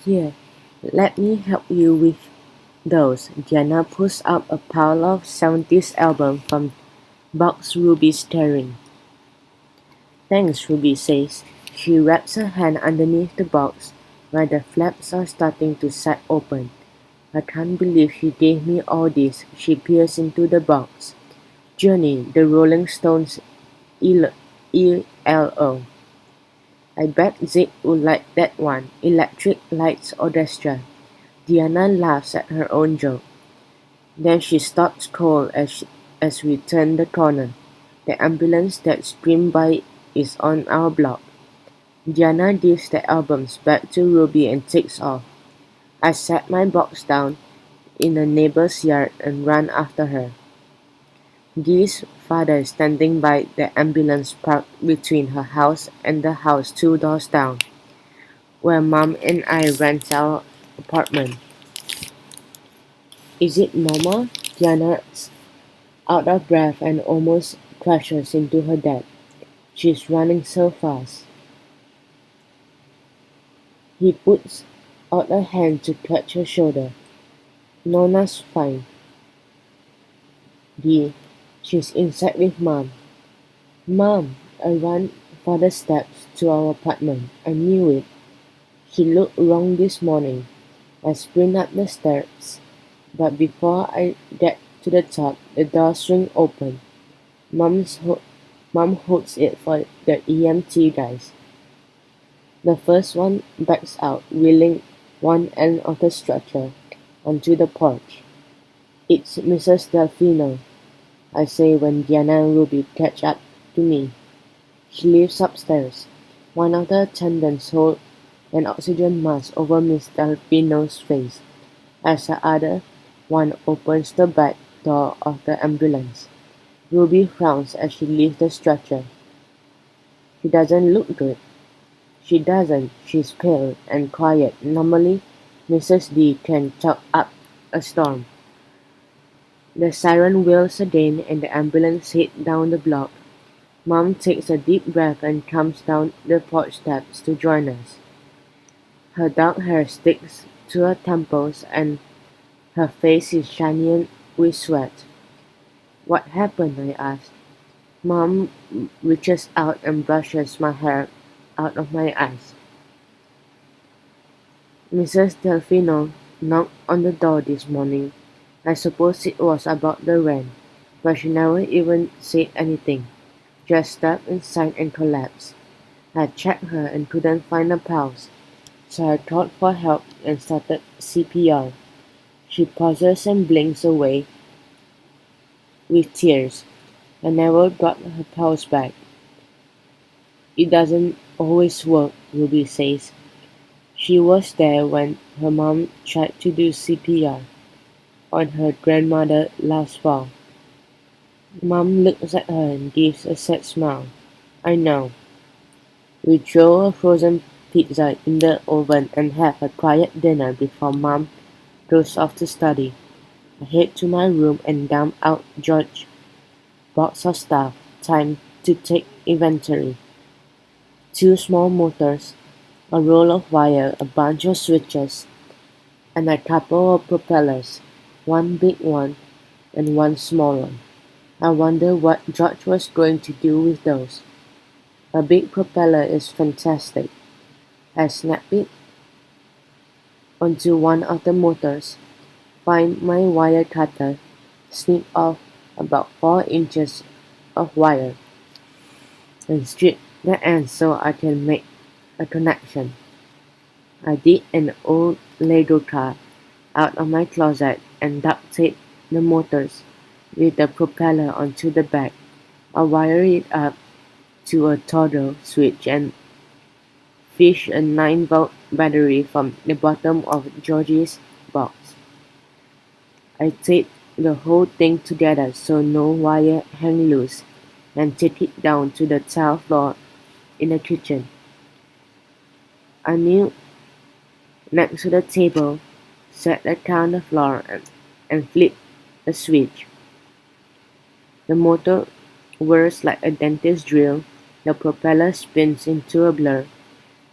Here, let me help you with those. Diana pulls out a pile of 70s albums from box Ruby staring. Thanks, Ruby says. She wraps her hand underneath the box where the flaps are starting to sag open. I can't believe she gave me all this. She peers into the box. Journey, the Rolling Stones ELO. I bet Zig would like that one. Electric Lights Orchestra. Diana laughs at her own joke. Then she stops cold as we turn the corner. The ambulance that screamed by is on our block. Diana gives the albums back to Ruby and takes off. I set my box down in a neighbor's yard and ran after her. Dee's father is standing by the ambulance parked between her house and the house 2 doors down, where Mom and I rent our apartment. Is it Mama? Diana's out of breath and almost crashes into her dad. She's running so fast. He puts out a hand to clutch her shoulder. Nona's fine. Dee, she's inside with Mom. Mom! I run for the steps to our apartment. I knew it. She looked wrong this morning. I sprint up the stairs, but before I get to the top, the door swings open. Mom holds it for the EMT guys. The first one backs out, wheeling one end of the stretcher onto the porch. It's Mrs. Delfino, I say when Diana and Ruby catch up to me. She leaves upstairs. One of the attendants holds an oxygen mask over Miss Delfino's face, as the other one opens the back door of the ambulance. Ruby frowns as she leaves the stretcher. She doesn't look good. She doesn't. She's pale and quiet. Normally, Mrs. D can talk up a storm. The siren wails again and the ambulance heads down the block. Mom takes a deep breath and comes down the porch steps to join us. Her dark hair sticks to her temples and her face is shiny with sweat. What happened? I asked. Mom reaches out and brushes my hair out of my eyes. Mrs. Delfino knocked on the door this morning. I suppose it was about the rent, but she never even said anything. Just stepped inside and collapsed. I checked her and couldn't find a pulse, so I called for help and started CPR. She pauses and blinks away with tears. I never got her pulse back. It doesn't always work, Ruby says. She was there when her mom tried to do CPR on her grandmother last fall. Mom looks at her and gives a sad smile. I know. We throw a frozen pizza in the oven and have a quiet dinner before Mom goes off to study. I head to my room and dump out George's box of stuff. Time to take inventory. 2 small motors, a roll of wire, a bunch of switches, and a couple of propellers, one big one and one small one. I wonder what George was going to do with those. A big propeller is fantastic. I snap it onto one of the motors, find my wire cutter, snip off about 4 inches of wire, and strip the ends so I can make a connection. I dig an old Lego car out of my closet and duct tape the motors with the propeller onto the back. I wire it up to a toggle switch and fish a 9-volt battery from the bottom of Georgie's box. I tape the whole thing together so no wire hang loose and take it down to the tile floor in the kitchen. I kneel next to the table, set the car on the floor and flip a switch. The motor whirs like a dentist drill, the propeller spins into a blur,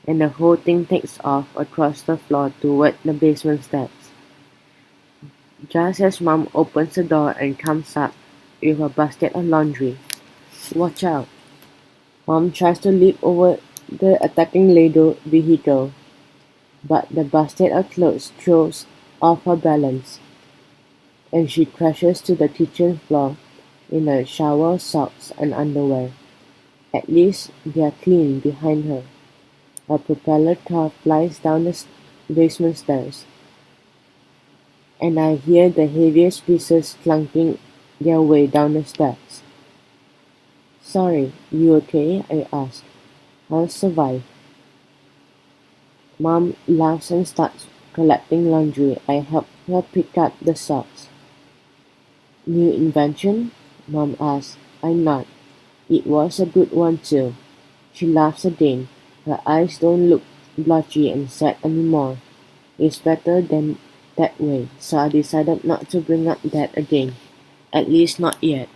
and the whole thing takes off across the floor toward the basement steps. Just as Mom opens the door and comes up with a basket of laundry. Watch out! Mom tries to leap over the attacking Lado vehicle, but the basket of clothes throws off her balance, and she crashes to the kitchen floor in a shower of socks and underwear. At least they're clean behind her. A propeller car flies down the basement stairs, and I hear the heaviest pieces clunking their way down the steps. Sorry, you okay? I ask. I'll survive. Mom laughs and starts collecting laundry. I help her pick up the socks. New invention? Mom asks. I nod. It was a good one too. She laughs again. Her eyes don't look blotchy and sad anymore. It's better than that way, so I decided not to bring up that again. At least not yet.